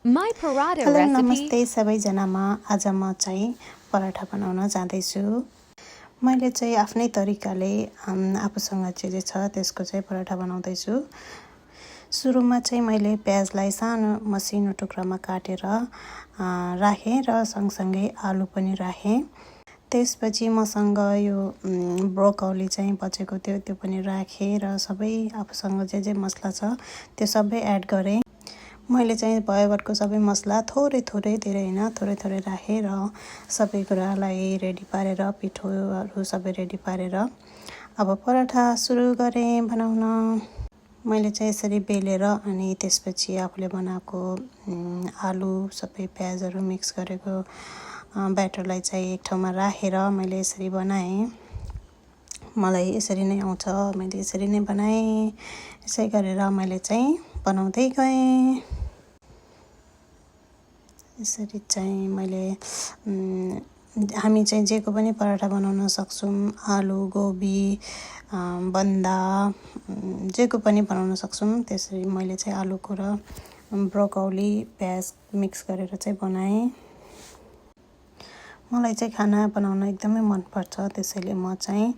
My paratha hello recipe. नमस्ते सबैजनामा। आज म चाहिँ पराठा बनाउन जाँदैछु। मैले चाहिँ आफ्नै तरिकाले आफूसँग जे छ त्यसको चाहिँ पराठा बनाउँदैछु। सुरुमा चाहिँ मैले प्याजलाई सानो मसिनो टुक्रामा काटेर राखेँ र सँगसँगै आलु पनि राखेँ। त्यसपछि मसँग यो ब्रोकौली चाहिँ बचेको थियो, त्यो पनि राखेँ र सबै आफूसँग जे मसला छ त्यो सबै एड गरेँ। मैले चाहिँ भयोभरको सबै मसला थोरै धेरै हैन थोरै राखेँ र सबै कुरालाई रेडी पारेर पिठोहरू सबै रेडी पारेर अब पराठा सुरु गरेँ बनाउन। मैले चाहिँ यसरी बेलेर अनि त्यसपछि आफूले बनाएको आलु सबै प्याजहरू मिक्स गरेको ब्याटरलाई चाहिँ एक ठाउँमा राखेर मैले यसरी बनाएँ। मलाई यसरी नै आउँछ, मैले यसरी नै बनाएँ। यसै गरेर मैले चाहिँ बनाउँदै गएँ। यसरी चाहिँ मैले हामी चाहिँ जेको पनि पराठा बनाउन सक्छौँ। आलु, गोबी, बन्दा जेको पनि बनाउन सक्छौँ। त्यसरी मैले चाहिँ आलुको र ब्रोकौली प्याज मिक्स गरेर चाहिँ बनाएँ। मलाई चाहिँ खाना बनाउन एकदमै मनपर्छ, त्यसैले म चाहिँ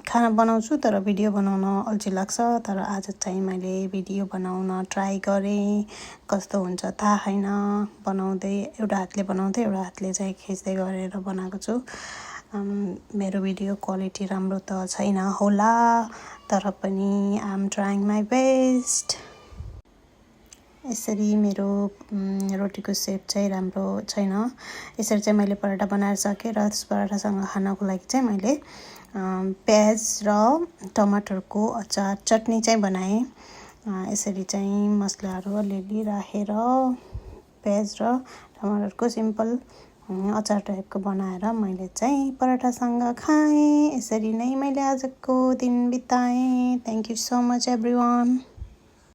खाना बनाउँछु तर भिडियो बनाउन अल्छी लाग्छ। तर आज चाहिँ मैले भिडियो बनाउन ट्राई गरेँ। कस्तो हुन्छ थाहा छैन, बनाउँदै एउटा हातले बनाउँदै एउटा हातले चाहिँ खिच्दै गरेर बनाएको छु। मेरो भिडियो क्वालिटी राम्रो त छैन होला, तर पनि I am trying my best. यसरी मेरो रोटीको सेप चाहिँ राम्रो छैन। यसरी चाहिँ मैले पराठा बनाएर सकेँ र त्यस पराठासँग खानको लागि चाहिँ मैले प्याज र टमाटरको अचार चटनी चाहिँ बनाएँ। यसरी चाहिँ मसलाहरू अलिअलि राखेर प्याज र टमाटरको सिम्पल अचार टाइपको बनाएर मैले चाहिँ पराठासँग खाएँ। यसरी नै मैले आजको दिन बिताएँ। Thank you so much everyone.